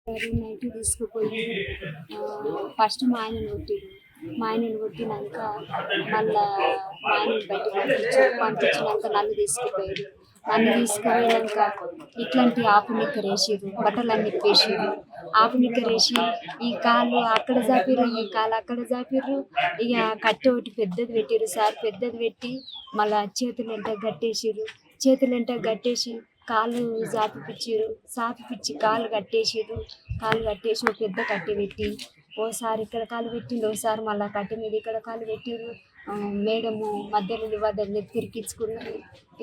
Night తీసుకుపోయి first మా ఆయనను కొట్టిరు. మా ఆయనను కొట్టినాక మళ్ళా మా ఆయనను బయటకు పంపించినాక నన్ను తీసుకుపోయారు. నన్ను తీసుకుపోయాక ఇట్లాంటి ఆపునిక్కర వేసిర్రు, బట్టలన్నీ వేసిర్రు. ఆపునిక్కర వేసి ఈ కాళ్ళు అక్కడ జాపిర్రు, ఈ కాళ్ళు అక్కడ జాపిర్రు. ఇక కట్టె ఒకటి పెద్దది పెట్టిర్రు సార్. పెద్దది పెట్టి మళ్ళా చేతులంట గట్టేసిర్రు. చేతులంట గట్టేసి కాళ్ళు సాపిపిచ్చి కాళ్ళు కట్టేసిర్రు. కాళ్ళు కట్టేసి ఒక పెద్ద కట్టె పెట్టి ఓసారి ఇక్కడ కాలు పెట్టిండు, ఓసారి మళ్ళీ కట్టె మీద ఇక్కడ కాలు పెట్టిర్రు. మేడము మధ్యలో నెత్తిరికించుకున్నారు.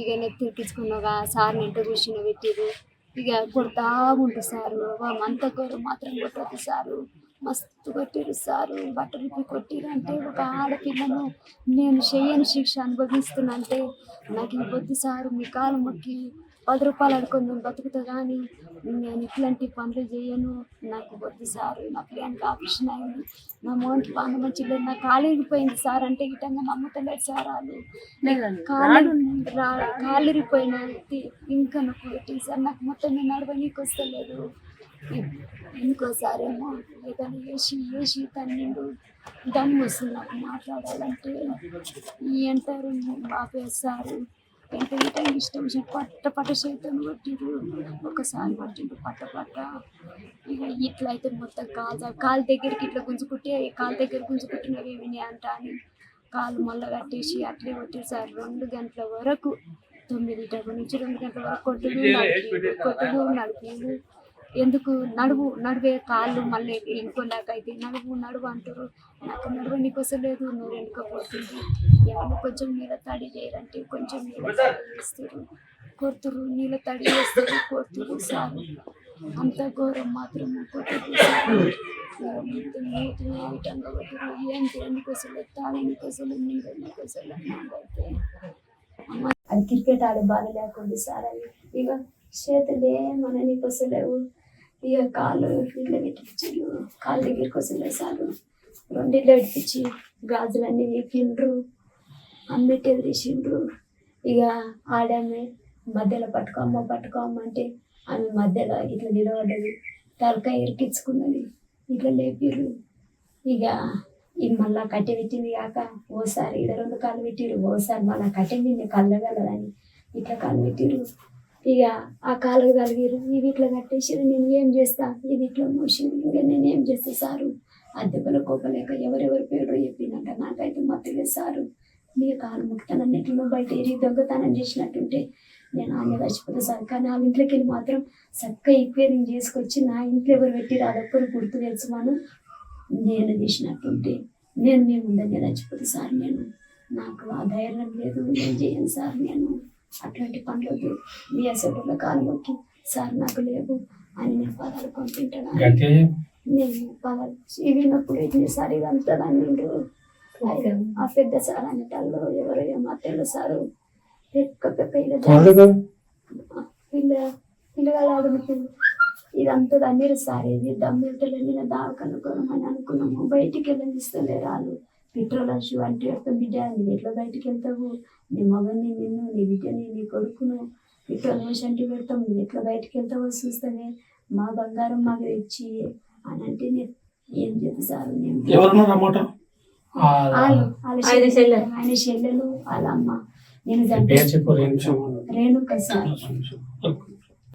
ఇక నెత్తిరికించుకున్నాక సార్ని ఎంట కూర్చుని పెట్టిర్రు. ఇక కొడతా ఉంటుంది సారు. అంత ఘోరం మాత్రం కొట్టదు సారు. మస్తు కొట్టిరు సారు. బట్టలు కొట్టిరు అంటే ఒక ఆడపిల్లను నేను చెయ్యని శిక్ష అనుభవిస్తున్నా అంటే నాకు ఇవ్వద్దు సారు. మీ కాలు మొక్కి 10 రూపాయలు అడుకొని నేను బతుకుతా కానీ నేను ఇట్లాంటి పనులు చేయను. నాకు వద్దు సారు. నా పిల్లలకి ఆపరేషన్ అయింది, నా మోనికి పాన మంచిగా నా కాలు ఇరిగిపోయింది సార్ అంటే గిట్టంగా నమ్ముతలేదు సార్. వాళ్ళు కాలు ఇరిగిపోయిన ఇంకా నాకు పెట్టి సార్ నాకు మొత్తం నేను నడవనీకి వస్తలేదు. ఇంకోసారేమో ఏదైనా వేసి తన్నిండు దమ్ము వస్తుంది నాకు మాట్లాడాలంటే. అంటారు ఆపేస్తారు ఎంత ఇష్టం పట్ట చేతులు కొట్టిరు. ఒకసారి కొట్టిండు పట్ట. ఇక ఇట్లా అయితే మొత్తం కాలు దగ్గరికి ఇట్లా గుంజుకుంటే కాలు దగ్గర గుంజుకుంటున్నవి విని అంట అని కాలు మళ్ళీ కట్టేసి అట్లే కొట్టిరు సార్. 2 గంటల వరకు 9 నుంచి 2 గంటల వరకు కొట్టుడు నడిపేడు. ఎందుకు నడివే కాళ్ళు మళ్ళీ ఇంకోలాగైతే నడువు అంటారు. నాకు నడవనికి వస్తలేదు. నువ్వు వెనుకపోతుంది. ఎవరు కొంచెం నీళ్ళ తడి చేయరంటే కొంచెం నీళ్ళ తడి చేస్తారు, కొడుతురు. నీళ్ళ తడి చేస్తారు, కొడుతురు సార్. అంత ఘోరం మాత్రం కొట్టదు సార్. విధంగా కొట్టరు. ఏంటి ఎందుకోసలేదు, తాగనికోసలు నీళ్ళనికోసలు అయితే అది క్రికెట్ ఆడే బాధ లేకుండా సార్. అది ఇక చేతులే మన నీకు వస్తలేవు. ఇక కాళ్ళు ఇట్లా పెట్టించారు, కాళ్ళ దగ్గరికి వస్తలేదు సార్. 2 ఇళ్ళు పెట్టించి గాజులన్నీ వీకిండ్రు, అమ్మిట్టేది తీసిండ్రు. ఇక ఆడామె మధ్యలో పట్టుకోమ్మంటే ఆమె మధ్యలో ఇట్లా నిలబడ్డది, తలకాయ ఇరికించుకున్నది, ఇట్లా లేపిర్రు. ఇక మళ్ళా కట్టె పెట్టింది కాక ఓసారి ఇక్కడ 2 కాళ్ళు పెట్టిరు, ఓసారి మళ్ళీ కట్టెంది కళ్ళగలదని ఇట్లా కాళ్ళు పెట్టిరు. ఇక ఆ కాళ్ళకు కలిగిరు. ఇవి ఇట్లా కట్టేసారు. నేను ఏం చేస్తా, ఇది ఇట్లా మోసింది. ఇక నేను ఏం చేస్తా సారు. అద్దెపల కోపలేక ఎవరెవరి పేరు చెప్పినాక నాకైతే మత్తలేదు సారు. నీ కాలు ముక్తానని ఎట్లా బయట దొంగతనం చేసినట్టుంటే నేను ఆమె చచ్చిపోతా సార్. కానీ వాళ్ళ ఇంట్లోకి వెళ్ళి మాత్రం చక్కగా ఈక్వేరింగ్ చేసుకొచ్చి నా ఇంట్లో ఎవరు పెట్టిరు అదొక్కరు గుర్తు తెచ్చుమాను నేను చేసినట్టుంటే నేను మీ ముందనే చచ్చిపోతా సార్. నాకు ఆ ధైర్యం లేదు, నేను చేయను సార్. నేను అట్లాంటి పనులు మీ అసలు కాలు మొక్కి సార్ నాకు లేవు అని నేను పదాలు పంపింటాను. నేను పదాలు ఇవినప్పుడు సార్ ఇదంతా అన్నిండు. ఆ పెద్ద సార్ అనేటాళ్ళు ఎవరో ఏమాత్రలో సారు పిల్లగాడు ఇదంతా అన్నిరు సార్. ఇది దమ్మెట్టలేని నేను దావకనుకోనమని అనుకున్నాము. బయటికి వెళ్ళనిస్తలే రాళ్ళు. పెట్రోల్ షూ అంటే బిడ్డ నువ్వు ఎట్లా బయటికి వెళ్తావు, నీ మగని నిన్ను, నీ బిడ్డని, నీ కొడుకును పెట్రోల్ మోసి అంటే పెడతాం, నువ్వు ఎట్లా బయటికి వెళ్తావో చూస్తానే, మా బంగారం మాకు తెచ్చి అని అంటే నేను ఏం చెప్పి సార్. ఆయన చెల్లెలు వాళ్ళ అమ్మ. నేను రేణుక సార్.